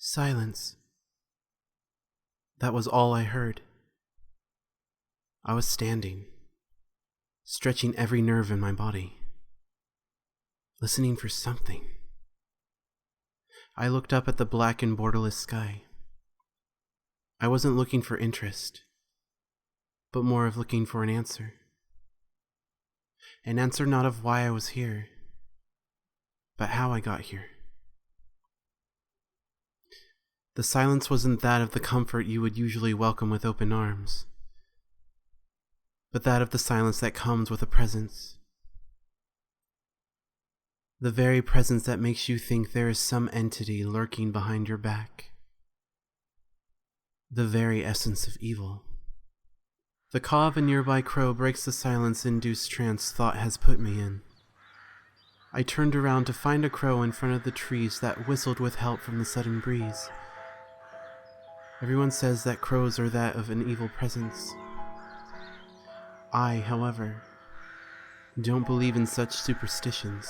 Silence. That was all I heard. I was standing, stretching every nerve in my body, listening for something. I looked up at the black and borderless sky. I wasn't looking for interest, but more of looking for an answer. An answer not of why I was here, but how I got here. The silence wasn't that of the comfort you would usually welcome with open arms, but that of the silence that comes with a presence. The very presence that makes you think there is some entity lurking behind your back. The very essence of evil. The caw of a nearby crow breaks the silence-induced trance thought has put me in. I turned around to find a crow in front of the trees that whistled with help from the sudden breeze. Everyone says that crows are that of an evil presence. I, however, don't believe in such superstitions.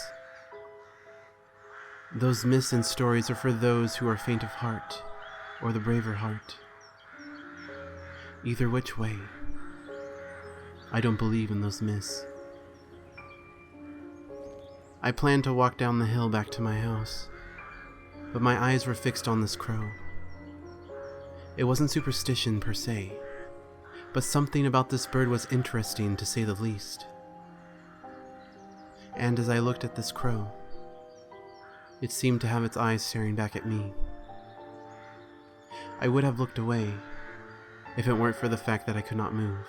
Those myths and stories are for those who are faint of heart, or the braver heart. Either which way, I don't believe in those myths. I planned to walk down the hill back to my house, but my eyes were fixed on this crow. It wasn't superstition per se, but something about this bird was interesting to say the least. And as I looked at this crow, it seemed to have its eyes staring back at me. I would have looked away if it weren't for the fact that I could not move.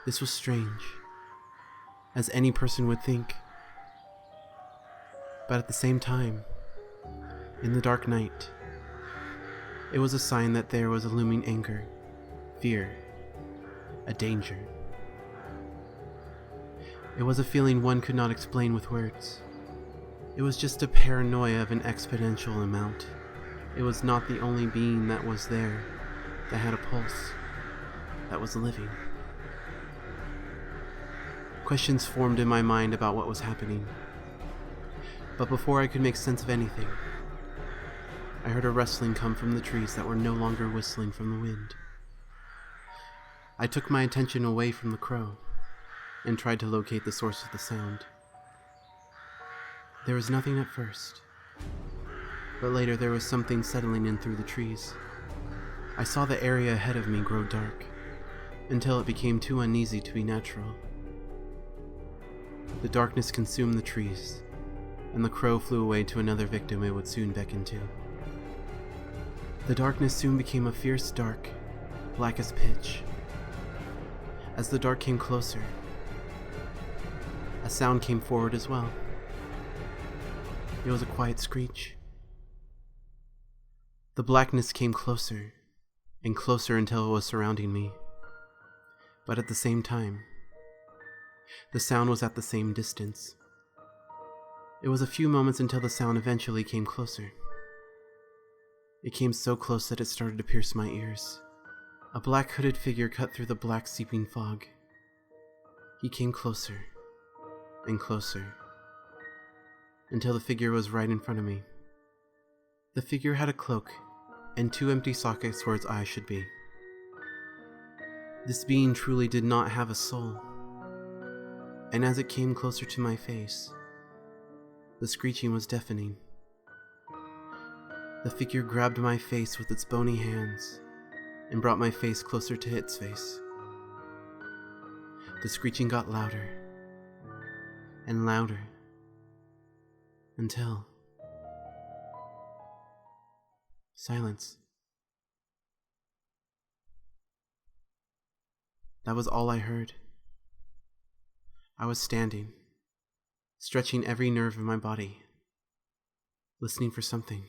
This was strange, as any person would think. But at the same time, in the dark night, it was a sign that there was a looming anger, fear, a danger. It was a feeling one could not explain with words. It was just a paranoia of an exponential amount. It was not the only being that was there, that had a pulse, that was living. Questions formed in my mind about what was happening. But before I could make sense of anything, I heard a rustling come from the trees that were no longer whistling from the wind. I took my attention away from the crow and tried to locate the source of the sound. There was nothing at first, but later there was something settling in through the trees. I saw the area ahead of me grow dark, until it became too uneasy to be natural. The darkness consumed the trees, and the crow flew away to another victim it would soon beckon to. The darkness soon became a fierce dark, black as pitch. As the dark came closer, a sound came forward as well. It was a quiet screech. The blackness came closer, and closer until it was surrounding me. But at the same time, the sound was at the same distance. It was a few moments until the sound eventually came closer. It came so close that it started to pierce my ears. A black hooded figure cut through the black seeping fog. He came closer and closer, until the figure was right in front of me. The figure had a cloak and two empty sockets where its eyes should be. This being truly did not have a soul, and as it came closer to my face, the screeching was deafening. The figure grabbed my face with its bony hands and brought my face closer to its face. The screeching got louder and louder until silence. That was all I heard. I was standing, stretching every nerve in my body, listening for something.